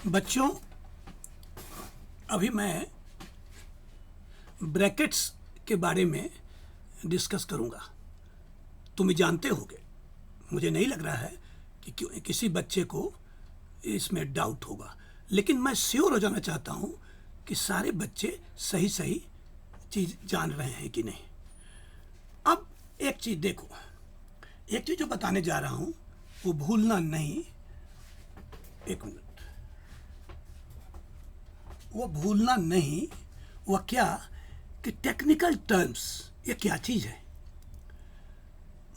बच्चों, अभी मैं ब्रैकेट्स के बारे में डिस्कस करूंगा। तुम जानते होगे, मुझे नहीं लग रहा है कि किसी बच्चे को इसमें डाउट होगा, लेकिन मैं श्योर हो जाना चाहता हूं कि सारे बच्चे सही सही चीज़ जान रहे हैं कि नहीं। अब एक चीज़ देखो, एक चीज़ जो बताने जा रहा हूं वो भूलना नहीं। एक मिनट, वो भूलना नहीं। वह क्या कि टेक्निकल टर्म्स ये क्या चीज़ है।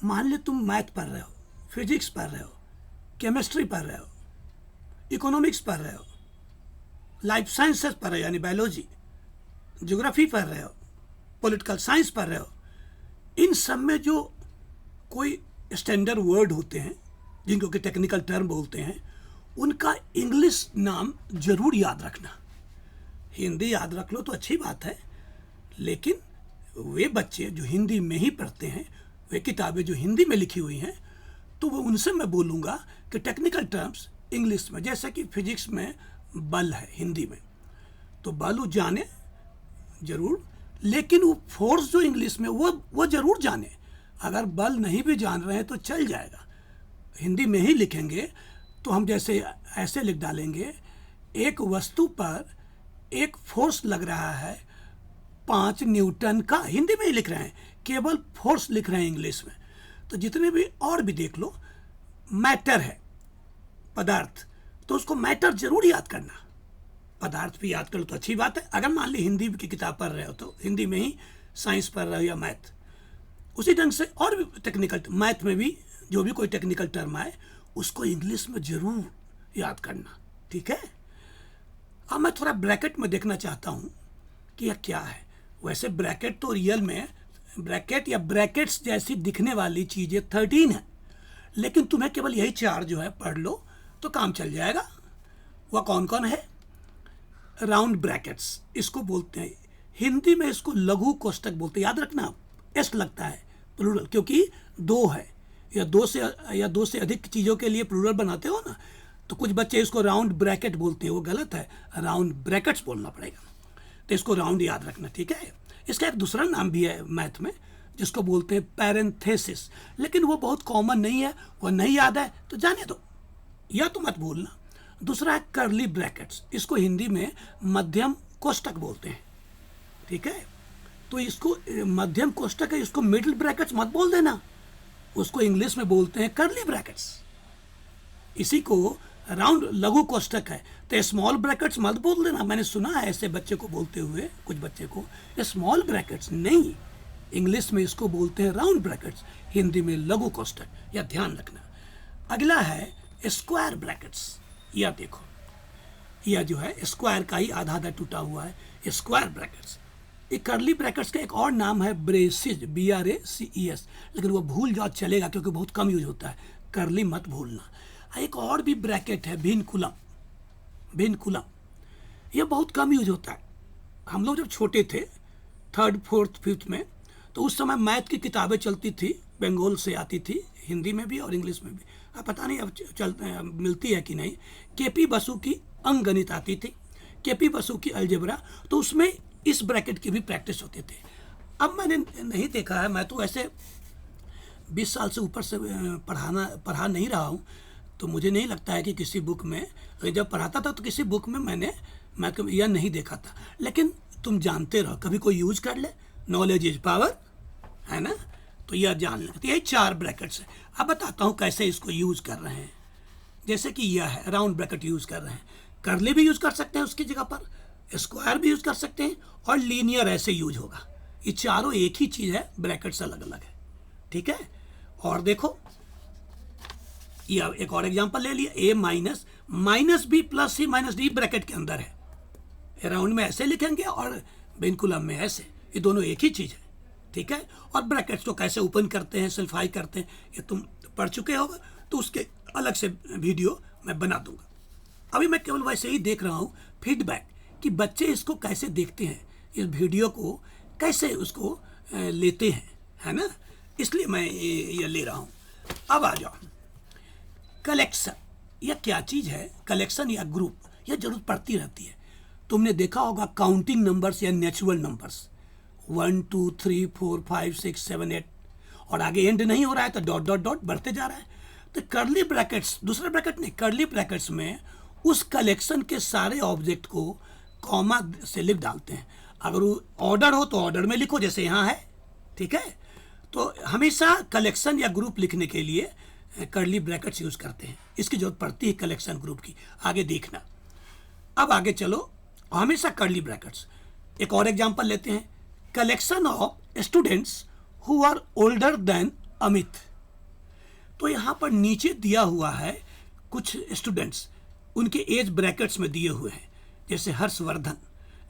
मान ले तुम मैथ पढ़ रहे हो, फिजिक्स पढ़ रहे हो, केमिस्ट्री पढ़ रहे हो, इकोनॉमिक्स पढ़ रहे हो, लाइफ साइंसेस पढ़ रहे हो यानी बायोलॉजी, ज्योग्राफी पढ़ रहे हो, पॉलिटिकल साइंस पढ़ रहे हो। इन सब में जो कोई स्टैंडर्ड वर्ड होते हैं जिनको कि टेक्निकल टर्म बोलते हैं, उनका इंग्लिश नाम जरूर याद रखना। हिंदी याद रख लो तो अच्छी बात है, लेकिन वे बच्चे जो हिंदी में ही पढ़ते हैं, वे किताबें जो हिंदी में लिखी हुई हैं, तो वो उनसे मैं बोलूँगा कि टेक्निकल टर्म्स इंग्लिश में, जैसे कि फिजिक्स में बल है हिंदी में, तो बल वो जाने जरूर, लेकिन वो फोर्स जो इंग्लिश में वो जरूर जाने। अगर बल नहीं भी जान रहे हैं तो चल जाएगा, हिंदी में ही लिखेंगे तो हम जैसे ऐसे लिख डालेंगे, एक वस्तु पर एक फोर्स लग रहा है 5 न्यूटन का, हिंदी में ही लिख रहे हैं, केवल फोर्स लिख रहे हैं इंग्लिश में। तो जितने भी और भी देख लो, मैटर है पदार्थ, तो उसको मैटर जरूर याद करना। पदार्थ भी याद कर लो तो अच्छी बात है। अगर मान ली हिंदी की किताब पढ़ रहे हो तो हिंदी में ही साइंस पढ़ रहे हो या मैथ, उसी ढंग से और भी टेक्निकल मैथ में भी जो भी कोई टेक्निकल टर्म आए उसको इंग्लिश में जरूर याद करना, ठीक है। अब मैं थोड़ा ब्रैकेट में देखना चाहता हूँ कि यह क्या है। वैसे ब्रैकेट तो रियल में ब्रैकेट या ब्रैकेट्स जैसी दिखने वाली चीज़ें 13 है, लेकिन तुम्हें केवल यही 4 जो है पढ़ लो तो काम चल जाएगा। वह कौन कौन है? राउंड ब्रैकेट्स इसको बोलते हैं, हिंदी में इसको लघु कोष्ठक बोलते हैं। याद रखना, एस लगता है प्लूरल, क्योंकि 2 है या दो से अधिक चीज़ों के लिए प्लूरल बनाते हो ना, तो कुछ बच्चे इसको राउंड ब्रैकेट बोलते हैं, वो गलत है, राउंड ब्रैकेट्स बोलना पड़ेगा। तो इसको राउंड याद रखना, ठीक है। इसका एक दूसरा नाम भी है मैथ में जिसको बोलते हैं पैरेंथेसिस, लेकिन वो बहुत कॉमन नहीं है, वो नहीं याद है तो जाने दो, या तो मत भूलना। दूसरा है कर्ली ब्रैकेट्स, इसको हिंदी में मध्यम कोष्ठक बोलते हैं, ठीक है। तो इसको मध्यम कोष्ठक है, इसको मिडिल ब्रैकेट्स मत बोल देना, उसको इंग्लिश में बोलते हैं कर्ली ब्रैकेट्स। इसी को राउंड लघु कोष्ठक है, तो स्मॉल ब्रैकेट्स मत बोल देना। मैंने सुना है ऐसे बच्चे को बोलते हुए, कुछ बच्चे को स्मॉल ब्रैकेट्स नहीं, इंग्लिश में इसको बोलते हैं राउंड ब्रैकेट्स, हिंदी में लघु कोष्ठक, या ध्यान रखना। अगला है स्क्वायर ब्रैकेट्स। यह देखो, यह जो है स्क्वायर का ही आधा आधा टूटा हुआ है, स्क्वायर ब्रैकेट्स। एक कर्ली ब्रैकेट्स का एक और नाम है ब्रेसिज, BRACES, लेकिन वो भूल जाओ चलेगा क्योंकि बहुत कम यूज होता है, कर्ली मत भूलना। एक और भी ब्रैकेट है भिन्कुलम, भिन्कुलम, ये बहुत कम यूज होता है। हम लोग जब छोटे थे 3rd 4th 5th में, तो उस समय मैथ की किताबें चलती थी, बंगाल से आती थी, हिंदी में भी और इंग्लिश में भी। अब पता नहीं अब मिलती है कि नहीं। KP बसु की अंकगणित आती थी, KP बसु की अलजेब्रा, तो उसमें इस ब्रैकेट की भी प्रैक्टिस होती थी। अब मैंने नहीं देखा है, मैं तो ऐसे 20 साल से ऊपर से पढ़ा नहीं रहा हूँ, तो मुझे नहीं लगता है कि किसी बुक में, जब पढ़ाता था तो किसी बुक में मैंने यह नहीं देखा था। लेकिन तुम जानते रहो, कभी कोई यूज कर ले, नॉलेज इज पावर, है ना, तो यह जान लें। तो यही 4 ब्रैकेट्स है। अब बताता हूँ कैसे इसको यूज कर रहे हैं। जैसे कि यह है राउंड ब्रैकेट यूज कर रहे हैं, कर्ली भी यूज कर सकते हैं उसकी जगह पर, स्क्वायर भी यूज कर सकते हैं, और लीनियर ऐसे यूज होगा। ये चारों एक ही चीज है, ब्रैकेट्स अलग अलग है, ठीक है। और देखो, यह एक और एग्जांपल ले लिया, A minus B plus C minus D bracket के अंदर है। राउंड में ऐसे लिखेंगे और भिन्कुलम में ऐसे, ये दोनों एक ही चीज है, ठीक है। और ब्रैकेट्स को कैसे ओपन करते हैं, सिम्प्लीफाई करते हैं, ये तुम पढ़ चुके होगा, तो उसके अलग से वीडियो मैं बना दूंगा। अभी मैं केवल वैसे ही देख रहा हूँ फीडबैक कि बच्चे इसको कैसे देखते हैं, इस वीडियो को कैसे उसको लेते हैं, है ना, इसलिए मैं ये ले रहा हूँ। अब आ जाओ कलेक्शन, यह क्या चीज़ है? कलेक्शन या ग्रुप, यह जरूरत पड़ती रहती है। तुमने देखा होगा काउंटिंग नंबर्स या नेचुरल नंबर्स 1 2 3 4 5 6 7 8 और आगे एंड नहीं हो रहा है तो डॉट डॉट डॉट बढ़ते जा रहा है। तो कर्ली ब्रैकेट्स, दूसरे ब्रैकेट नहीं, कर्ली ब्रैकेट्स में उस कलेक्शन के सारे ऑब्जेक्ट को कॉमा से लिख डालते हैं। अगर वो ऑर्डर हो तो ऑर्डर में लिखो जैसे यहाँ है, ठीक है। तो हमेशा कलेक्शन या ग्रुप लिखने के लिए कर्ली ब्रैकेट्स यूज करते हैं, इसकी जरूरत पड़ती है कलेक्शन ग्रुप की। आगे देखना, अब आगे चलो, हमेशा कर्ली ब्रैकेट्स। एक और एग्जांपल लेते हैं, collection of students who are older than Amit. तो यहाँ पर नीचे दिया हुआ है कुछ स्टूडेंट्स, उनके एज ब्रैकेट्स में दिए हुए हैं। जैसे हर्षवर्धन,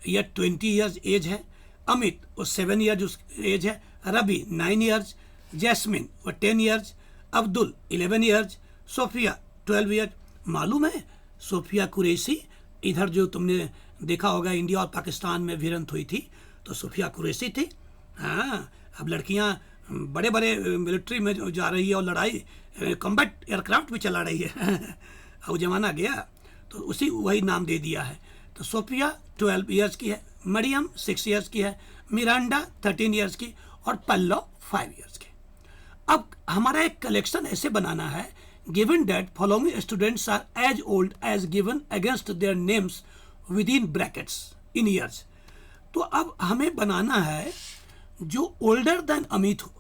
यह 20 ईयर्स एज है, अमित वो 7 ईयर्स एज है, रवि 9 ईयर्स, जैस्मिन वो 10 years, Abdul 11 years, Sophia 12 years. मालूम है सोफिया कुरैशी, इधर जो तुमने देखा होगा इंडिया और पाकिस्तान में भिड़ंत हुई थी तो सोफिया कुरैशी थी। हाँ, अब लड़कियां बड़े बड़े मिलिट्री में जा रही है और लड़ाई कॉम्बैट एयरक्राफ्ट भी चला रही है। अब ज़माना गया तो उसी वही नाम दे दिया है। तो सोफिया 12 ईयर्स की है, मरियम 6 ईयर्स की है, मिरांडा 13 ईयर्स की और पल्लव 5 ईयर्स की। अब हमारा एक कलेक्शन ऐसे बनाना है, given that following students are age old age given against their names with in brackets in years. तो अब हमें बनाना है जो ओल्डर देन अमित हो।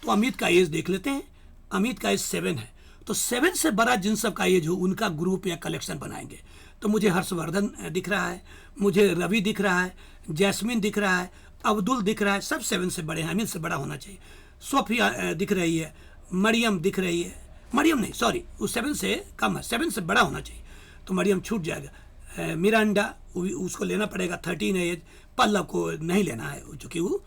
तो अमित का एज देख लेते हैं, अमित का एज 7 है, तो 7 से बड़ा जिन सब का एज हो उनका ग्रुप या कलेक्शन बनाएंगे। तो मुझे हर्षवर्धन दिख रहा है, मुझे रवि दिख रहा है, जैस्मिन दिख रहा है, अब्दुल दिख रहा है, सब 7 से बड़े हैं, अमित से बड़ा होना चाहिए। सोफिया दिख रही है, मरियम दिख रही है, मरियम नहीं सॉरी, वो 7 से कम है, 7 से बड़ा होना चाहिए, तो मरियम छूट जाएगा। मिरांडा उसको लेना पड़ेगा, 13 है एज। पल्लव को नहीं लेना है चूँकि वो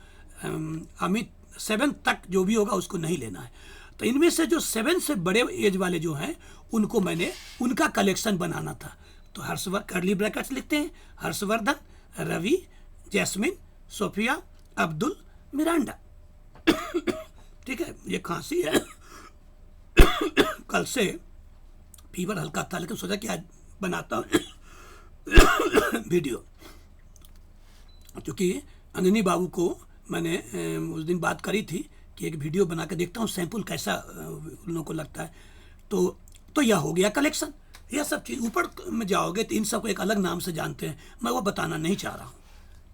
अमित 7 तक जो भी होगा उसको नहीं लेना है। तो इनमें से जो 7 से बड़े एज वाले जो हैं उनको मैंने उनका कलेक्शन बनाना था। तो हर्षवर्धन, कर्ली ब्रैकेट्स लिखते हैं, Harshvardhan, Ravi, Jasmine, Sophia, Abdul, Miranda. ठीक है, ये खांसी है, कल से फीवर हल्का था लेकिन सोचा कि आज बनाता हूँ वीडियो। क्योंकि अंजनी बाबू को मैंने उस दिन बात करी थी कि एक वीडियो बना के देखता हूँ सैंपल कैसा उन लोगों को लगता है। तो यह हो गया कलेक्शन। यह सब चीज़ ऊपर में जाओगे तो इन सबको एक अलग नाम से जानते हैं, मैं वो बताना नहीं चाह रहा हूँ।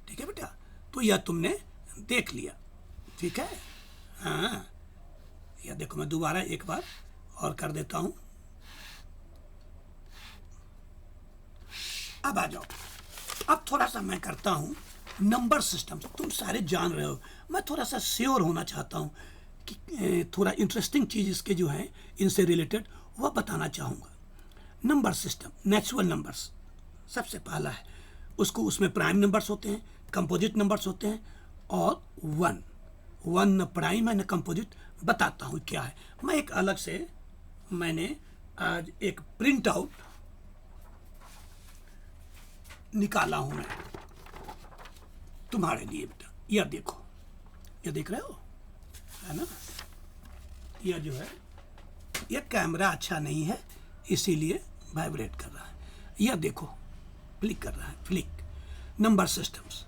ठीक है बेटा, तो यह तुमने देख लिया, ठीक है। हाँ, यह देखो मैं दोबारा एक बार और कर देता हूँ। अब आ जाओ, अब थोड़ा सा मैं करता हूँ नंबर सिस्टम। तुम सारे जान रहे हो, मैं थोड़ा सा श्योर होना चाहता हूँ कि थोड़ा इंटरेस्टिंग चीज़ इसके जो है इनसे रिलेटेड वह बताना चाहूँगा। नंबर सिस्टम, नेचुरल नंबर्स सबसे पहला है, उसको उसमें प्राइम नंबर्स होते हैं, कंपोजिट नंबर्स होते हैं और वन न प्राइम है न कंपोजिट। बताता हूँ क्या है। मैं एक अलग से मैंने आज एक प्रिंट आउट निकाला हूँ मैं तुम्हारे लिए बेटा। यह देखो, यह देख रहे हो है ना, यह जो है यह कैमरा अच्छा नहीं है इसीलिए वाइब्रेट कर रहा है। यह देखो फ्लिक कर रहा है, फ्लिक। नंबर सिस्टम्स,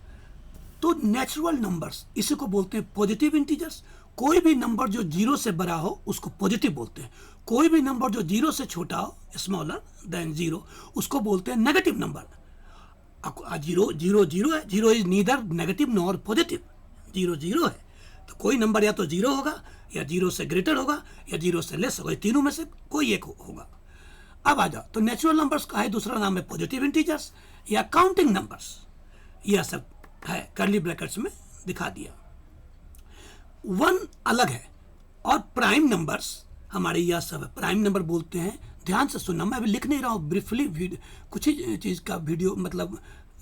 तो नेचुरल नंबर्स इसी को बोलते हैं पॉजिटिव इंटीजर्स। कोई भी नंबर जो 0 से बड़ा हो उसको पॉजिटिव बोलते हैं। कोई भी नंबर जो 0 से छोटा हो, स्मॉलर देन 0, उसको बोलते हैं नेगेटिव नंबर। 0 0 0 है, 0 is neither negative nor positive, 0 0 है। तो कोई नंबर या तो 0 होगा या 0 से ग्रेटर होगा या 0 से लेस होगा, तीनों में से कोई एक होगा। अब आ जाओ, तो नेचुरल नंबर्स का है दूसरा नाम है पॉजिटिव इंटीजर्स या काउंटिंग नंबर्स। यह सब है कर्ली ब्रैकेट्स में दिखा दिया। वन अलग है और प्राइम नंबर्स हमारे यह सब है, प्राइम नंबर बोलते हैं। ध्यान से सुनना, मैं अभी लिख नहीं रहा हूँ, ब्रीफली कुछ ही चीज़ का वीडियो, मतलब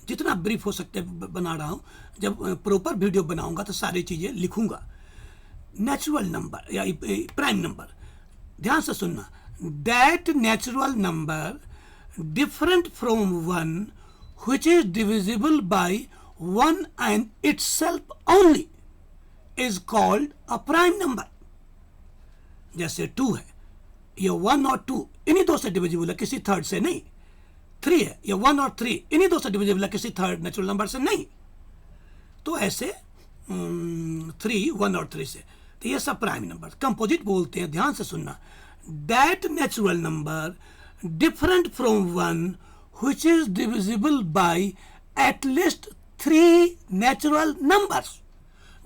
जितना ब्रीफ हो सकते बना रहा हूँ। जब प्रॉपर वीडियो बनाऊंगा तो सारी चीज़ें लिखूंगा। नेचुरल नंबर या प्राइम नंबर, ध्यान से सुनना, that natural number different from one which is divisible by 1 and itself only is called a prime number। जैसे 2 है, ये 1 और 2 इन्हीं दो से डिविजिबल है, किसी थर्ड से नहीं। 3 है, या 1 और 3 इन्हीं दो से डिविजिबल है, किसी थर्ड नेचुरल नंबर से नहीं। तो ऐसे 3, 1 और 3 से, तो ये सब प्राइम नंबर। कंपोजिट बोलते हैं, ध्यान से सुनना, that natural number different from 1 which is divisible by at least 3 natural numbers,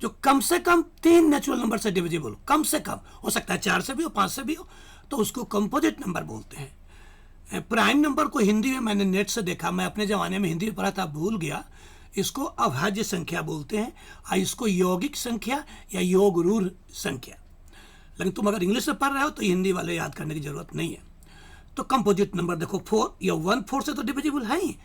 जो कम से कम 3 नेचुरल नंबर से डिविजिबल, कम से कम हो सकता है 4 से भी हो, 5 से भी हो, तो उसको कंपोजिट नंबर बोलते हैं। प्राइम नंबर को हिंदी में मैंने नेट से देखा, मैं अपने ज़माने में हिंदी में पढ़ा था, भूल गया, इसको अभाज्य संख्या बोलते हैं, और इसको यौगिक संख्या या योग रूढ़ संख्या। लेकिन तुम अगर इंग्लिश में पढ़ रहे हो तो हिंदी वाले याद करने की जरूरत नहीं है। तो कंपोजिट नंबर देखो, 4 या 1 4 से तो डिविजिबल है ही,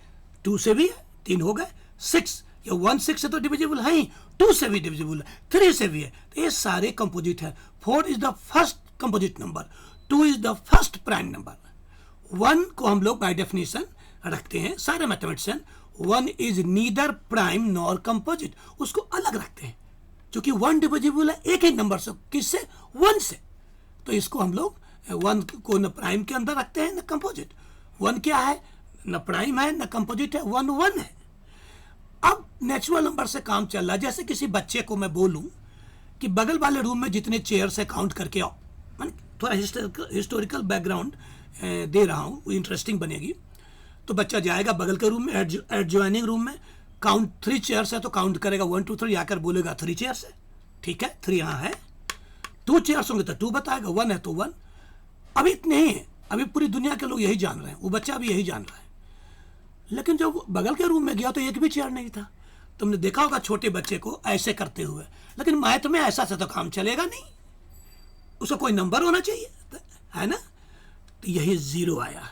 2 से भी है, 3 हो गए। 6 या 1 6 से तो डिविजिबल है ही, 2 से भी डिविजिबल है, 3 से भी है, तो ये सारे कंपोजिट है। 4 is the first composite number, 2 is the first prime number. 1 को हम लोग बाय डेफिनेशन रखते हैं, सारे mathematician 1 is neither prime nor composite, उसको अलग रखते हैं, क्योंकि 1 डिविजिबल है एक ही नंबर से, किससे, 1 से, तो इसको हम लोग 1 को न प्राइम के अंदर रखते हैं न कंपोजिट। 1 क्या है, न प्राइम है न कंपोजिट है, 1 1 है। अब नेचुरल नंबर से काम चल रहा है, जैसे किसी बच्चे को मैं बोलूं कि बगल वाले रूम में जितने चेयर्स है काउंट करके आओ, मैं थोड़ा हिस्टोरिकल बैकग्राउंड दे रहा हूँ, इंटरेस्टिंग बनेगी। तो बच्चा जाएगा बगल के रूम में, एडजॉइनिंग रूम में, काउंट 3 चेयर्स है तो काउंट करेगा 1 2 3, आकर बोलेगा 3 चेयर्स है, ठीक है, 3 यहाँ है। 2 चेयर्स होंगे तो 2 बताएगा, 1 है तो 1। अभी नहीं है, अभी पूरी दुनिया के लोग यही जान रहे हैं, वो बच्चा भी यही जान रहा है। लेकिन जब बगल के रूम में गया तो एक भी चेयर नहीं था। तुमने देखा होगा छोटे बच्चे को ऐसे करते हुए, लेकिन मैथ में ऐसा से तो काम चलेगा नहीं, उसका कोई नंबर होना चाहिए, है ना। तो यही 0 आया,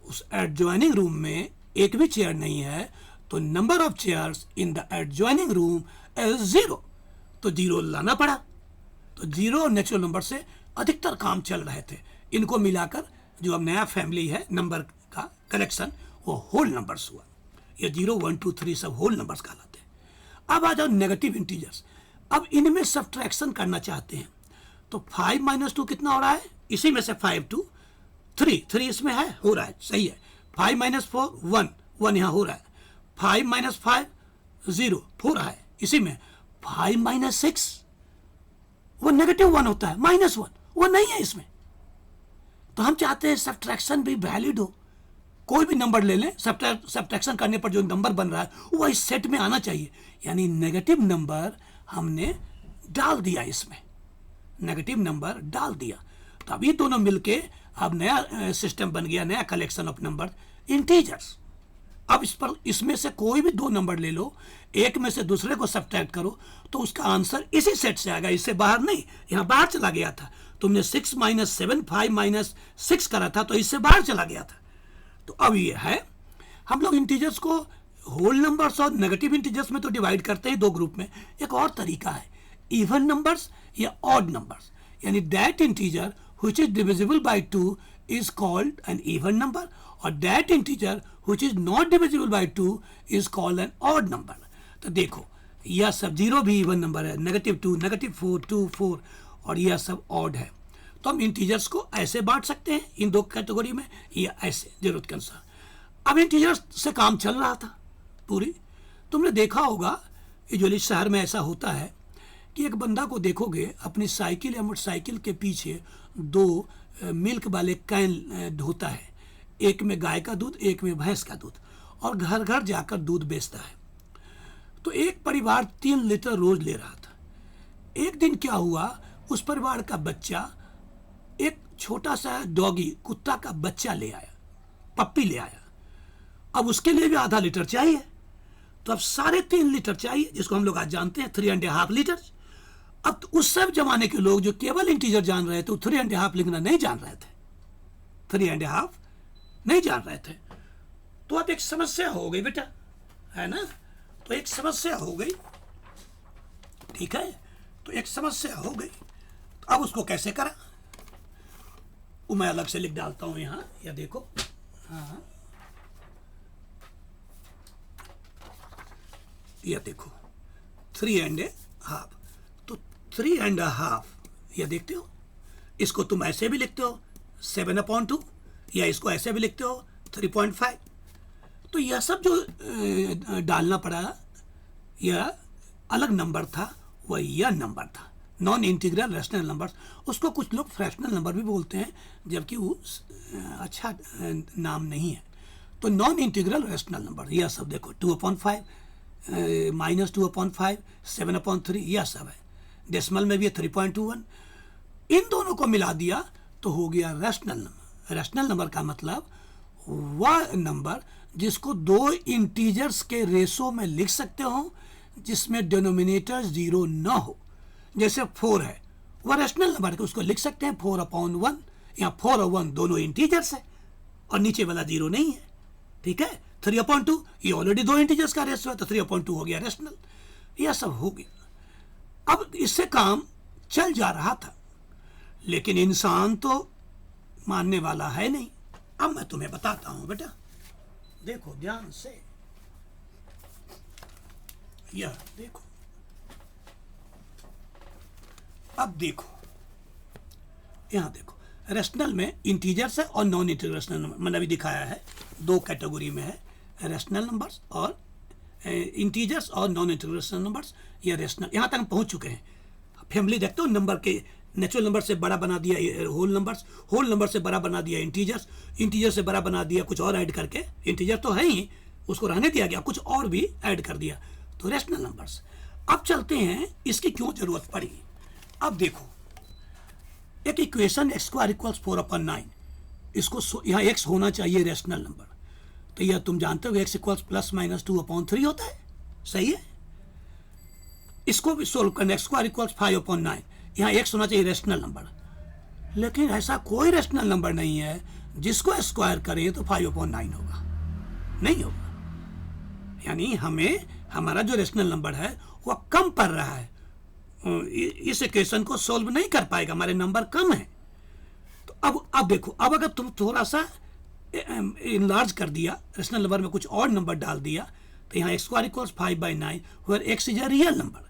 उस एडजॉइनिंग रूम में एक भी चेयर नहीं है, तो number of chairs in the adjoining room is 0, तो 0 लाना पड़ा। तो 0 नेचुरल नंबर से अधिकतर काम चल रहे थे, इनको मिलाकर जो अब नया फैमिली है नंबर का कलेक्शन, वो होल नंबर्स हुआ। ये 0 1 2 3 सब होल नंबर्स कहलाते हैं। अब आ जाओ नेगेटिव इंटीजर्स, अब इनमें सब्ट्रैक्शन करना चाहते हैं, तो 5 - 2 कितना हो रहा है, इसी में से 5 2 3 3 इसमें है, हो रहा है, सही है। 5 - 4 1 1 यहाँ हो रहा है। 5 - 5 0 हो रहा है, इसी में। 5 - 6 वो नेगेटिव 1 होता है, -1 वो नहीं है इसमें। तो हम चाहते हैं सब्ट्रैक्शन भी वैलिड हो, कोई भी नंबर ले लें, सब्ट्रैक्शन करने पर जो नंबर बन रहा है वो इस सेट में आना चाहिए, यानी नेगेटिव नंबर हमने डाल दिया इसमें, नेगेटिव नंबर डाल दिया। तो अब ये दोनों मिलके अब नया सिस्टम बन गया, नया कलेक्शन ऑफ नंबर, इंटीजर्स। अब इस पर इसमें से कोई भी 2 नंबर ले लो, एक में से दूसरे को सब्ट्रैक्ट करो तो उसका आंसर इसी सेट से आएगा, इससे बाहर नहीं। यहाँ बाहर चला गया था, तुमने 6 - 7 5 - 6 करा था तो इससे बाहर चला गया था। तो अब ये है, हम लोग इंटीजर्स को होल नंबर्स और नेगेटिव इंटीजर्स में तो डिवाइड करते हैं 2 ग्रुप में। एक और तरीका है, इवन नंबर्स या ऑड नंबर्स, यानी that integer which is divisible by 2 is called an even number, और that integer which is not divisible by 2 is called an odd number। तो देखो यह सब 0 भी इवन नंबर है, -2 -4 2 4, और यह सब ऑड है। तो हम इंटीजर्स को ऐसे बांट सकते हैं इन 2 कैटेगरी में, या ऐसे जरूरत के अनुसार। अब इंटीजर्स से काम चल रहा था पूरी, तुमने देखा होगा यूजुअली शहर में ऐसा होता है कि एक बंदा को देखोगे अपनी साइकिल या मोटरसाइकिल के पीछे 2 मिल्क वाले कैन ढोता है, एक में गाय का दूध एक में भैंस का दूध, और घर घर जाकर दूध बेचता है। तो एक परिवार 3 लीटर रोज ले रहा था। एक दिन क्या हुआ, उस परिवार का बच्चा एक छोटा सा डॉगी, कुत्ता का बच्चा ले आया, पप्पी ले आया। अब उसके लिए भी आधा लीटर चाहिए, तो अब 3.5 लीटर चाहिए, जिसको हम लोग आज जानते हैं 3.5 लीटर। अब तो उस सब जमाने के लोग जो केवल इंटीजर जान रहे थे, 3.5 लिखना नहीं जान रहे थे, 3.5 नहीं जान रहे थे। तो अब एक समस्या हो गई बेटा, है ना। तो एक समस्या हो गई, ठीक है, तो एक समस्या हो गई। तो अब उसको कैसे करा, वो मैं अलग से लिख डालता हूं यहाँ, या देखो, हाँ यह देखो 3.5, तो 3.5 यह देखते हो, इसको तुम ऐसे भी लिखते हो 7/2, या इसको ऐसे भी लिखते हो 3.5, तो यह सब जो डालना पड़ा, यह अलग नंबर था, वह यह नंबर था नॉन इंटीग्रल रैशनल नंबर। उसको कुछ लोग फ्रैक्शनल नंबर भी बोलते हैं, जबकि वो अच्छा नाम नहीं है। तो नॉन इंटीग्रल रैशनल नंबर यह सब देखो, 2/5, -2/5, 7/3, यह सब है। डेसिमल में भी है 3.21। इन दोनों को मिला दिया तो हो गया रैशनल नंबर। रैशनल नंबर का मतलब वह नंबर जिसको दो इंटीजर्स के रेशो में लिख सकते हो, जिसमें डिनोमिनेटर 0 ना हो। जैसे 4 है, वह रैशनल नंबर है, उसको लिख सकते हैं 4/1, या 4 और 1 दोनों इंटीजर्स है और नीचे वाला 0 नहीं है, ठीक है। 3/2 ये ऑलरेडी दो इंटीजर्स का रेशो है, तो 3/2 हो गया रैशनल। यह सब हो गया। अब इससे काम चल जा रहा था, लेकिन इंसान तो मानने वाला है नहीं। अब मैं तुम्हें बताता हूं बेटा, देखो ध्यान से, यह देखो, अब देखो, यहां देखो, रैशनल में इंटीजर्स है और नॉन इंटीजर रैशनल नंबर मैंने अभी दिखाया है, दो कैटेगरी में है, रैशनल नंबर्स और इंटीजर्स और नॉन इंटीजर रैशनल नंबर्स। या रैशनल, यहां तक हम पहुंच चुके हैं। फैमिली देखते हो, नंबर के नेचुरल नंबर से बड़ा बना दिया होल नंबर्स, होल नंबर से बड़ा बना दिया इंटीजर्स, इंटीजर से बड़ा बना दिया कुछ और ऐड करके, इंटीजर तो है ही उसको रहने दिया गया, कुछ और भी ऐड कर दिया, तो रैशनल नंबर्स। अब चलते हैं इसकी क्यों जरूरत पड़ी। अब देखो, एक इक्वेशन x² = 4/9, इसको यहाँ x होना चाहिए रैशनल नंबर, तो यह तुम जानते हो x = ±2/3 होता है, सही है। इसको भी सोल्व करना, x² = 5/9, यहाँ x होना चाहिए रैशनल नंबर, लेकिन ऐसा कोई रैशनल नंबर नहीं है जिसको स्क्वायर करें तो 5/9 होगा, नहीं होगा। यानी हमें हमारा जो रैशनल नंबर है वह कम पड़ रहा है, इस इक्वेशन को सोल्व नहीं कर पाएगा, हमारे नंबर कम है। तो अब देखो, अब अगर तुम थोड़ा सा इनलार्ज कर दिया, रैशनल नंबर में कुछ और नंबर डाल दिया, तो यहाँ x² = 5/9 where x is a real number.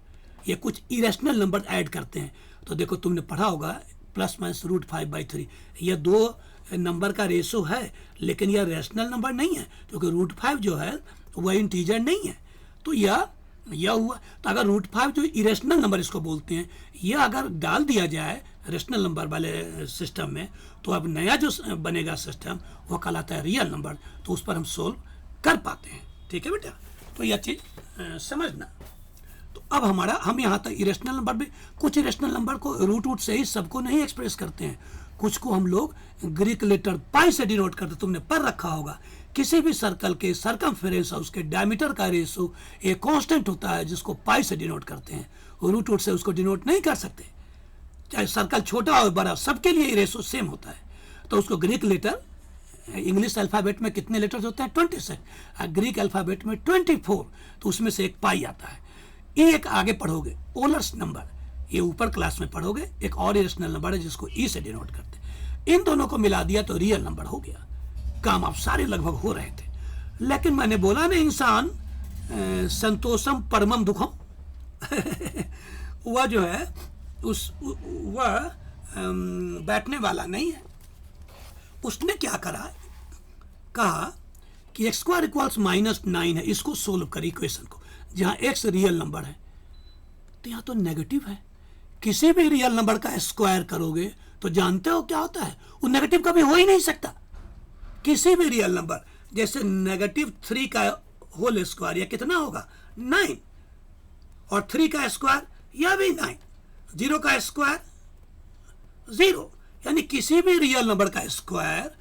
ये कुछ इरेशनल नंबर ऐड करते हैं, तो देखो तुमने पढ़ा होगा ±√5/3, यह दो नंबर का रेशो है, लेकिन यह रैशनल नंबर नहीं है, क्योंकि √5 जो है वह इंटीजर नहीं है। तो यह हुआ। तो अगर √5 जो इरेशनल नंबर इसको बोलते हैं, यह अगर डाल दिया जाए रैशनल नंबर वाले सिस्टम में, तो अब नया जो बनेगा सिस्टम वह कहलाता है रियल नंबर, तो उस पर हम सोल्व कर पाते हैं, ठीक है बेटा। तो यह चीज़ समझना। तो अब हम यहाँ तक इरेशनल नंबर भी, कुछ इरेशनल नंबर को रूट से ही सबको नहीं एक्सप्रेस करते हैं, कुछ को हम लोग ग्रीक लेटर पाई से डिनोट करते। तुमने पढ़ रखा होगा, किसी भी सर्कल के सरकमफेरेंस और उसके डायमीटर का रेशो एक कांस्टेंट होता है जिसको पाई से डिनोट करते हैं, रूट से उसको डिनोट नहीं कर सकते, चाहे सर्कल छोटा और बड़ा, सबके लिए रेशो सेम होता है। तो उसको ग्रीक लेटर, इंग्लिश अल्फ़ाबेट में कितने लेटर्स होते हैं 26, ग्रीक अल्फ़ाबेट में 24, तो उसमें से एक पाई आता है। ये एक आगे पढ़ोगे ओलर्स नंबर, ये ऊपर क्लास में पढ़ोगे, एक और इरेशनल नंबर है जिसको ई से डिनोट करते हैं। इन दोनों को मिला दिया तो रियल नंबर हो गया। काम आप सारे लगभग हो रहे थे, लेकिन मैंने बोला ना, इंसान संतोषम परमम दुखम वह जो है वह बैठने वाला नहीं है। उसने क्या कहा कि x² = -9 है, इसको सोल्व कर इक्वेशन को, जहां x रियल नंबर है, तो यहाँ तो नेगेटिव है। किसी भी रियल नंबर का स्क्वायर करोगे तो जानते हो क्या होता है, वो नेगेटिव कभी हो ही नहीं सकता। किसी भी रियल नंबर, जैसे -3 का होल स्क्वायर, या कितना होगा 9, और 3 का स्क्वायर या भी 9, 0 का स्क्वायर 0, यानी किसी भी रियल नंबर का स्क्वायर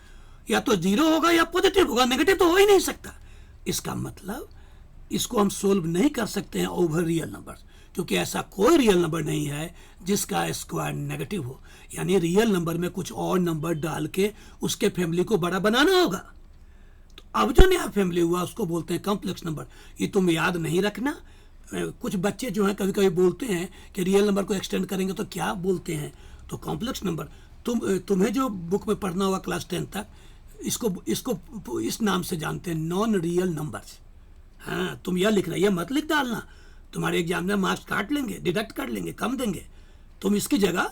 या तो 0 होगा या पॉजिटिव होगा, नेगेटिव तो हो ही नहीं सकता। इसका मतलब इसको हम सोल्व नहीं कर सकते हैं ओवर रियल नंबर, क्योंकि ऐसा कोई रियल नंबर नहीं है जिसका स्क्वायर नेगेटिव हो। यानी रियल नंबर में कुछ और नंबर डाल के उसके फैमिली को बड़ा बनाना होगा। तो अब जो नया फैमिली हुआ उसको बोलते हैं कॉम्प्लेक्स नंबर। ये तुम याद नहीं रखना। कुछ बच्चे जो हैं कभी कभी बोलते हैं कि रियल नंबर को एक्सटेंड करेंगे तो क्या बोलते हैं, तो कॉम्प्लेक्स नंबर। तुम्हें जो बुक में पढ़ना होगा क्लास 10 तक, इसको इस नाम से जानते हैं, नॉन रियल नंबर्स। हाँ, तुम यह लिखना, यह मत लिख डालना, तुम्हारे एग्जाम में मार्क्स काट लेंगे, डिडक्ट कर लेंगे, कम देंगे। तुम इसकी जगह,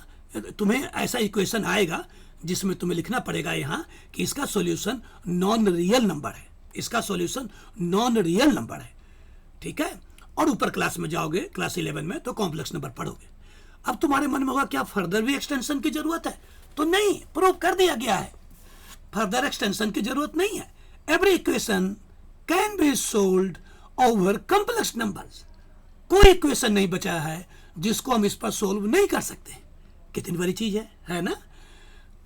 तुम्हें ऐसा इक्वेशन आएगा जिसमें तुम्हें लिखना पड़ेगा यहाँ कि इसका सॉल्यूशन नॉन रियल नंबर है, इसका सॉल्यूशन नॉन रियल नंबर है, ठीक है। और ऊपर क्लास में जाओगे, क्लास 11 में, तो कॉम्प्लेक्स नंबर पढ़ोगे। अब तुम्हारे मन में होगा क्या फर्दर भी एक्सटेंशन की जरूरत है? तो नहीं, प्रूव कर दिया गया है, फर्दर एक्सटेंशन की जरूरत नहीं है। Every equation can be solved over complex numbers. कोई इक्वेशन नहीं बचा है जिसको हम इस पर सोल्व नहीं कर सकते। कितनी बड़ी चीज है ना।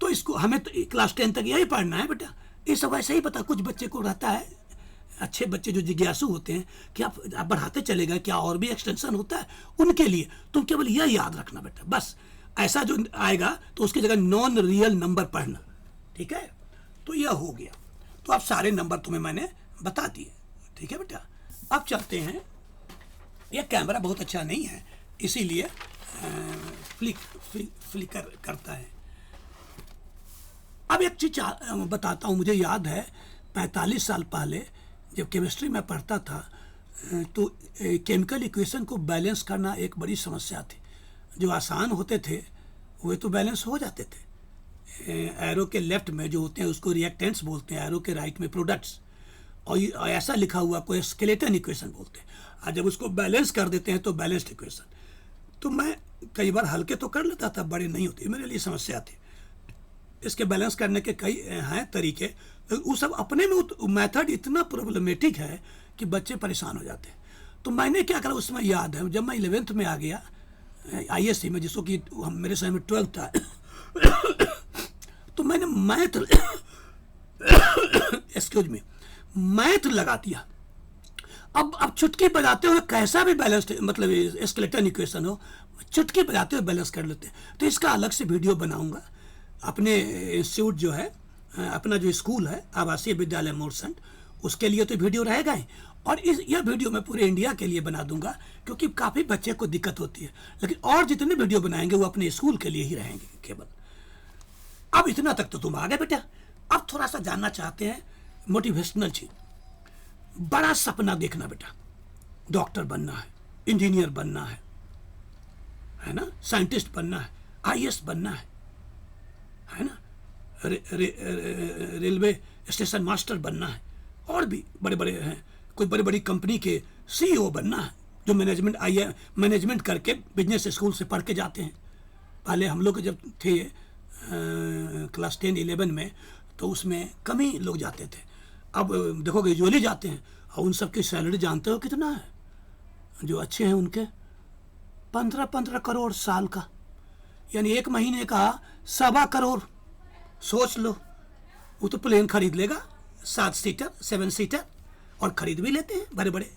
तो इसको हमें तो क्लास 10 तक यही पढ़ना है बेटा। ये सब ऐसे ही पता, कुछ बच्चे को रहता है, अच्छे बच्चे जो जिज्ञासु होते हैं कि आप बढ़ाते चले गए, क्या और भी एक्सटेंशन होता है, उनके लिए तुम केवल यह याद रखना बेटा, बस। ऐसा जो आएगा तो उसकी जगह नॉन रियल नंबर पढ़ना, ठीक है। तो यह हो गया। तो अब सारे नंबर तुम्हें मैंने बता दिए, ठीक है बेटा। अब चलते हैं, यह कैमरा बहुत अच्छा नहीं है इसीलिए फ्लिकर करता है। अब एक चीज बताता हूँ। मुझे याद है 45 साल पहले जब केमिस्ट्री में पढ़ता था तो केमिकल इक्वेशन को बैलेंस करना एक बड़ी समस्या थी। जो आसान होते थे वे तो बैलेंस हो जाते थे। एरो के लेफ्ट में जो होते हैं उसको रिएक्टेंट्स बोलते हैं, एरो के राइट में प्रोडक्ट्स, और ऐसा लिखा हुआ कोई स्केलेटन इक्वेशन बोलते हैं। और जब उसको बैलेंस कर देते हैं तो बैलेंस्ड इक्वेशन। तो मैं कई बार हल्के तो कर लेता था, बड़े नहीं होती, मेरे लिए समस्या थी। इसके बैलेंस करने के कई हैं तरीके, वो सब अपने में मेथड इतना प्रॉब्लमेटिक है कि बच्चे परेशान हो जाते हैं। तो मैंने क्या करा, उसमें याद है जब मैं 11th में आ गया ISC में, जिसको कि मेरे समय में 12th था, तो मैंने मैथ लगा दिया। अब चुटकी बजाते हुए कैसा भी बैलेंस, मतलब स्केलेटन इक्वेशन हो, चुटकी बजाते हुए बैलेंस कर लेते हैं। तो इसका अलग से वीडियो बनाऊंगा। अपने इंस्टीट्यूट जो है, अपना जो स्कूल है आवासीय विद्यालय मोरसंड, उसके लिए तो वीडियो रहेगा ही। और यह वीडियो मैं पूरे इंडिया के लिए बना दूंगा, क्योंकि काफ़ी बच्चे को दिक्कत होती है। लेकिन और जितने वीडियो बनाएंगे वो अपने स्कूल के लिए ही रहेंगे केवल। अब इतना तक तो तुम आ गए बेटा। अब थोड़ा सा जानना चाहते हैं मोटिवेशनल चीज। बड़ा सपना देखना बेटा, डॉक्टर बनना है, इंजीनियर बनना है ना, साइंटिस्ट बनना है, IAS बनना है ना, रेलवे स्टेशन मास्टर बनना है, और भी बड़े बड़े हैं, कोई बड़ी बड़ी कंपनी के CEO बनना है, जो मैनेजमेंट करके बिजनेस स्कूल से पढ़ के जाते हैं। पहले हम लोग जब थे क्लास 10 11 में, तो उसमें कम ही लोग जाते थे। अब देखोगे यूजुअली जाते हैं, और उन सब की सैलरी जानते हो कितना है? जो अच्छे हैं उनके 15-15 करोड़ साल का, यानी एक महीने का 1.25 करोड़। सोच लो, वो तो प्लेन खरीद लेगा 7 सीटर 7 सीटर, और खरीद भी लेते हैं बड़े बड़े।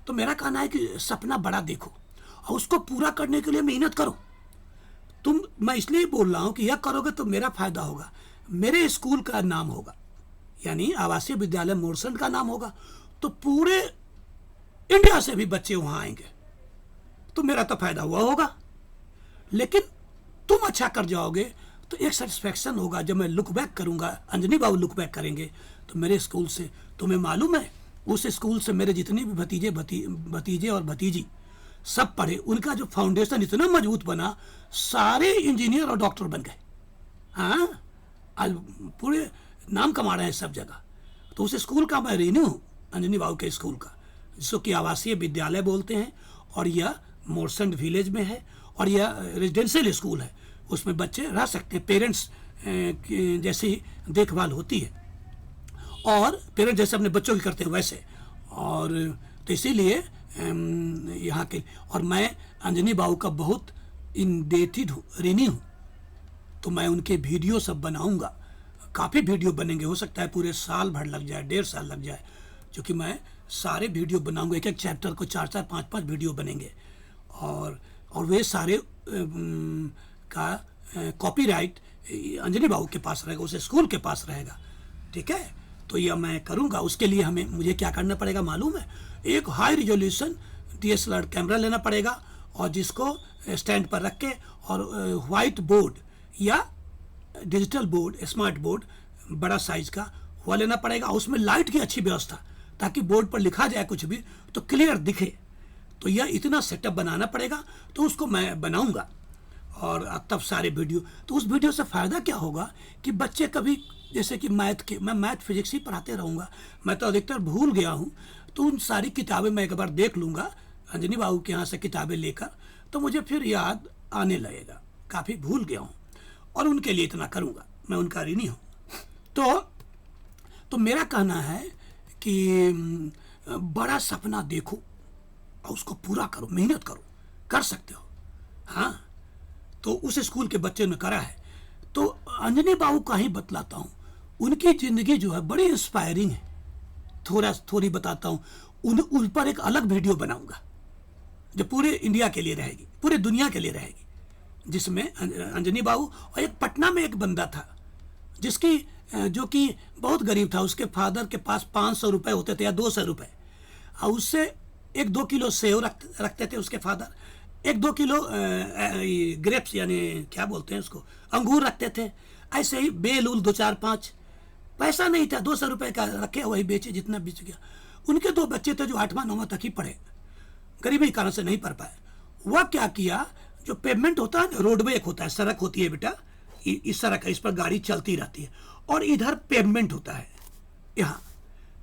तो मेरा कहना है कि सपना बड़ा देखो और उसको पूरा करने के लिए मेहनत करो। मैं इसलिए बोल रहा हूँ कि यह करोगे तो मेरा फायदा होगा, मेरे स्कूल का नाम होगा, यानी आवासीय विद्यालय मोरसंड का नाम होगा, तो पूरे इंडिया से भी बच्चे वहाँ आएंगे, तो मेरा तो फायदा हुआ होगा। लेकिन तुम अच्छा कर जाओगे तो एक सेटिस्फैक्शन होगा। जब मैं लुक बैक करूँगा, अंजनी बाबू लुक बैक करेंगे, तो मेरे स्कूल से, तुम्हें मालूम है उस स्कूल से मेरे जितने भी भतीजे और भतीजी सब पढ़े, उनका जो फाउंडेशन इतना मजबूत बना, सारे इंजीनियर और डॉक्टर बन गए। हाँ, आज पूरे नाम कमा रहे हैं सब जगह। तो उस स्कूल का मैं ऋणी हूँ, अंजनी बाबू के स्कूल का, जिसको कि आवासीय विद्यालय बोलते हैं, और यह मोरसंड विलेज में है, और यह रेजिडेंशियल स्कूल है। उसमें बच्चे रह सकते हैं, पेरेंट्स जैसी देखभाल होती है, और पेरेंट्स जैसे अपने बच्चों की करते हैं वैसे। और तो इसीलिए यहाँ के, और मैं अंजनी बाबू का बहुत इंडेटेड हूँ, ऋणी हूँ। तो मैं उनके वीडियो सब बनाऊंगा, काफ़ी वीडियो बनेंगे, हो सकता है पूरे साल भर लग जाए, 1.5 साल लग जाए, क्योंकि मैं सारे वीडियो बनाऊंगा। एक एक चैप्टर को 4-4 5-5 वीडियो बनेंगे, और वे सारे का कॉपीराइट अंजनी बाबू के पास रहेगा, उस स्कूल के पास रहेगा, ठीक है। तो यह मैं करूंगा। उसके लिए मुझे क्या करना पड़ेगा मालूम है? एक हाई रिजोल्यूशन DSLR कैमरा लेना पड़ेगा, और जिसको स्टैंड पर रख के, और वाइट बोर्ड या डिजिटल बोर्ड, स्मार्ट बोर्ड बड़ा साइज का वह लेना पड़ेगा। उसमें लाइट की अच्छी व्यवस्था, ताकि बोर्ड पर लिखा जाए कुछ भी तो क्लियर दिखे। तो यह इतना सेटअप बनाना पड़ेगा, तो उसको मैं बनाऊंगा, और तब सारे वीडियो। तो उस वीडियो से फ़ायदा क्या होगा कि बच्चे कभी जैसे कि मैं मैथ फिजिक्स ही पढ़ाते रहूँगा, मैं तो अधिकतर भूल गया हूँ, तो उन सारी किताबें मैं एक बार देख लूँगा अंजनी बाबू के यहाँ से किताबें लेकर, तो मुझे फिर याद आने लगेगा। काफ़ी भूल गया हूँ और उनके लिए इतना करूँगा, मैं उनका ऋणी हूँ। तो मेरा कहना है कि बड़ा सपना देखो और उसको पूरा करो, मेहनत करो, कर सकते हो। हाँ, तो उस स्कूल के बच्चे ने करा है। तो अंजनी बाबू का ही बतलाता हूँ, उनकी ज़िंदगी जो है बड़ी इंस्पायरिंग है। थोड़ी बताता हूँ, उन पर एक अलग वीडियो बनाऊंगा जो पूरे इंडिया के लिए रहेगी, पूरे दुनिया के लिए रहेगी, जिसमें अंजनी बाबू और एक पटना में एक बंदा था जिसकी जो कि बहुत गरीब था, उसके फादर के पास 500 रुपये होते थे या 200 रुपये, और उससे 1-2 किलो सेव रखते थे उसके फादर, 1-2 किलो ग्रेप्स यानी क्या बोलते हैं उसको, अंगूर रखते थे। ऐसे ही बेल उल 2-4-5, पैसा नहीं था, 200 रुपये का रखे, वही बेचे जितना बेच गया। उनके 2 बच्चे थे जो 8वां-9वां तक ही पढ़े, गरीबी के कारण से नहीं पढ़ पाए। वह क्या किया, जो पेमेंट होता है, रोडवे एक होता है, सड़क होती है बेटा, इस सड़क है, इस पर गाड़ी चलती रहती है, और इधर पेमेंट होता है, यहाँ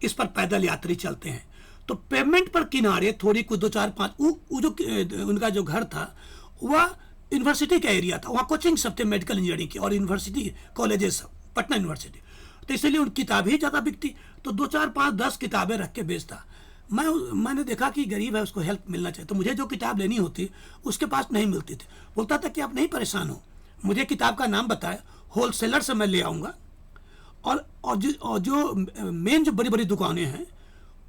इस पर पैदल यात्री चलते हैं। तो पेमेंट पर किनारे थोड़ी कुछ 2-4-5 जो उनका जो घर था वह यूनिवर्सिटी का एरिया था, वहाँ कोचिंग सब थे मेडिकल इंजीनियरिंग की और यूनिवर्सिटी कॉलेजेस सब, पटना यूनिवर्सिटी। तो इसलिए उन किताबें ही ज़्यादा बिकती, तो 2-4-5-10 किताबें रख के बेचता। मैंने देखा कि गरीब है, उसको हेल्प मिलना चाहिए, तो मुझे जो किताब लेनी होती उसके पास नहीं मिलती थी। बोलता था कि आप नहीं परेशान हो, मुझे किताब का नाम बताए, होल सेलर से मैं ले आऊँगा, और जो मेन जो बड़ी बड़ी दुकानें हैं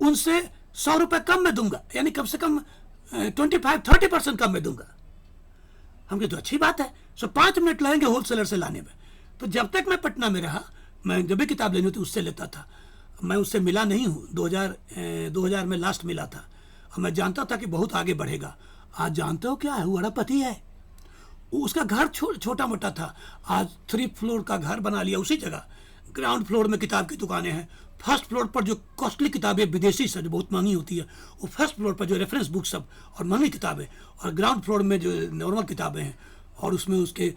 उनसे 100 रुपये कम में दूंगा, यानी कम से कम 25-30% कम में दूंगा। हम कहे तो अच्छी बात है, 5 मिनट लगेंगे होल सेलर से लाने में। तो जब तक मैं पटना में रहा, मैं जब भी किताब लेनी होती उससे लेता था। मैं उससे मिला नहीं हूँ, 2000 में लास्ट मिला था, और मैं जानता था कि बहुत आगे बढ़ेगा। आज जानते हो क्या है, वो अरबपति है। उसका घर छोटा मोटा था, आज 3 फ्लोर का घर बना लिया उसी जगह। ग्राउंड फ्लोर में किताब की दुकानें हैं, फर्स्ट फ्लोर पर जो कॉस्टली किताबें विदेशी सब जो बहुत महंगी होती है, वो फर्स्ट फ्लोर पर जो रेफरेंस बुक सब और महंगी किताबें, और ग्राउंड फ्लोर में जो नॉर्मल किताबें हैं, और उसमें उसके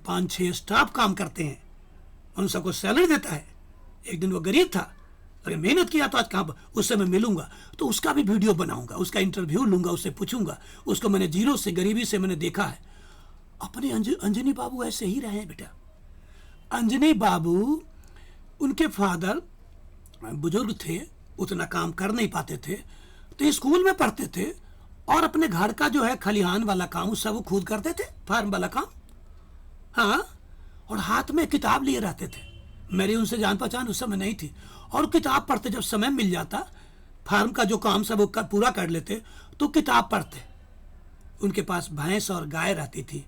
5-6 स्टाफ काम करते हैं, उन सबको सैलरी देता है। एक दिन वो गरीब था, अरे मेहनत किया तो आज कहाँ पर, उससे मैं मिलूंगा तो उसका भी वीडियो बनाऊंगा, उसका इंटरव्यू लूंगा, उससे पूछूंगा, उसको मैंने जीरो से, गरीबी से मैंने देखा है। अपने अंजनी बाबू ऐसे ही रहे बेटा। अंजनी बाबू, उनके फादर बुजुर्ग थे, उतना काम कर नहीं पाते थे, तो स्कूल में पढ़ते थे, और अपने घर का जो है खलिहान वाला काम सब वो खुद करते थे, फार्म वाला काम। हाँ, और हाथ में किताब लिए रहते थे। मेरी उनसे जान पहचान उस समय नहीं थी, और किताब पढ़ते, जब समय मिल जाता, फार्म का जो काम सब पूरा कर लेते तो किताब पढ़ते। उनके पास भैंस और गाय रहती थी,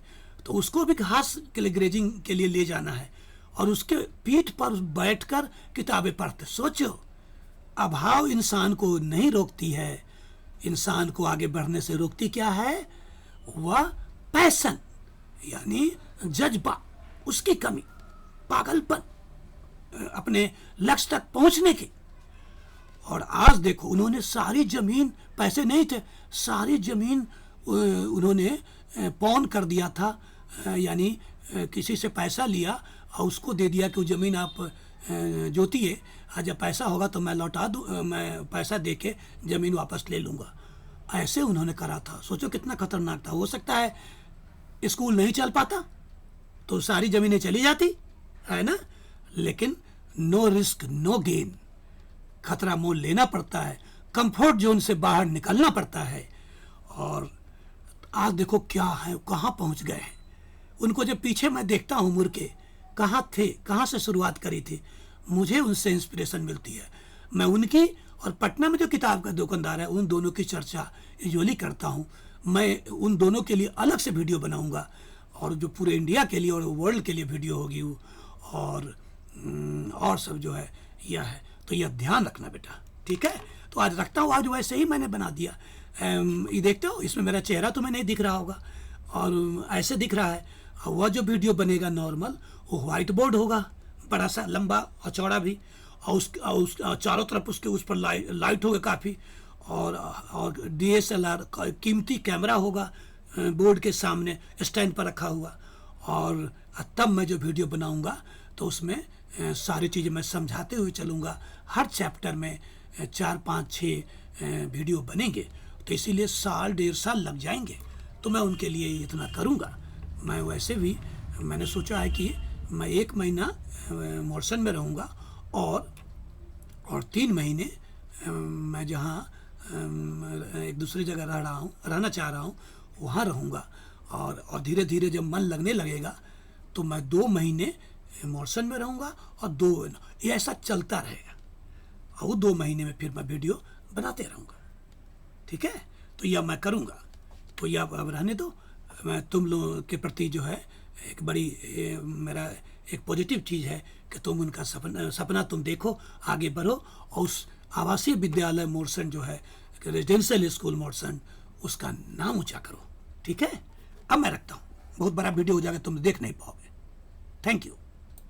तो उसको भी घास के लिए ग्रेजिंग के लिए ले जाना है, और उसके पीठ पर बैठकर किताबें पढ़ते। सोचो, अभाव इंसान को नहीं रोकती है, इंसान को आगे बढ़ने से रोकती क्या है, वह पैशन यानी जज्बा, उसकी कमी, पागलपन अपने लक्ष्य तक पहुंचने की। और आज देखो, उन्होंने सारी जमीन, पैसे नहीं थे, सारी जमीन उन्होंने पौन कर दिया था, यानी किसी से पैसा लिया और उसको दे दिया कि वो ज़मीन आप जोतिए, और जब पैसा होगा तो मैं लौटा दूँ, मैं पैसा दे के ज़मीन वापस ले लूँगा। ऐसे उन्होंने करा था। सोचो कितना खतरनाक था। हो सकता है स्कूल नहीं चल पाता तो सारी ज़मीनें चली जाती है ना, लेकिन नो रिस्क नो गेन, खतरा मोल लेना पड़ता है, कंफर्ट जोन से बाहर निकलना पड़ता है। और आज देखो क्या है, कहाँ पहुँच गए हैं। उनको जब पीछे मैं देखता हूँ मुड़ के, कहाँ थे, कहाँ से शुरुआत करी थी, मुझे उनसे इंस्पिरेशन मिलती है। मैं उनकी और पटना में जो किताब का दुकानदार है, उन दोनों की चर्चा यूजुअली करता हूँ। मैं उन दोनों के लिए अलग से वीडियो बनाऊँगा, और जो पूरे इंडिया के लिए और वर्ल्ड के लिए वीडियो होगी वो, और सब जो है यह है। तो यह ध्यान रखना बेटा, ठीक है। तो आज रखता हूँ, आज वैसे ही मैंने बना दिया। ये देखते हो, इसमें मेरा चेहरा तुम्हें नहीं दिख रहा होगा, और ऐसे दिख रहा है। और वह जो वीडियो बनेगा नॉर्मल, वो वाइट बोर्ड होगा, बड़ा सा, लंबा और चौड़ा भी, और उस चारों तरफ उसके उस पर लाइट होगा काफ़ी, और DSLR कीमती कैमरा होगा बोर्ड के सामने स्टैंड पर रखा हुआ। और तब मैं जो वीडियो बनाऊंगा तो उसमें सारी चीज़ें मैं समझाते हुए चलूँगा। हर चैप्टर में 4, 5, 6 वीडियो बनेंगे, तो इसीलिए साल 1.5 साल लग जाएंगे। तो मैं उनके लिए इतना करूँगा। मैं वैसे भी मैंने सोचा है कि मैं 1 महीना मॉर्सन में रहूँगा और 3 महीने मैं जहाँ एक दूसरी जगह रहना चाह रहा हूँ वहाँ रहूँगा। और धीरे धीरे जब मन लगने लगेगा तो मैं 2 महीने मॉर्सन में रहूँगा और 2 ये ऐसा चलता रहेगा। और 2 महीने में फिर मैं वीडियो बनाते रहूँगा। ठीक है, तो यह मैं करूँगा। तो यह अब रहने दो। मैं तुम लोगों के प्रति जो है एक बड़ी मेरा एक पॉजिटिव चीज़ है कि तुम उनका सपना तुम देखो, आगे बढ़ो और उस आवासीय विद्यालय मोरसन जो है रेजिडेंशियल स्कूल मोरसन, उसका नाम ऊंचा करो। ठीक है, अब मैं रखता हूँ। बहुत बड़ा वीडियो हो जाएगा, तुम देख नहीं पाओगे। Thank you.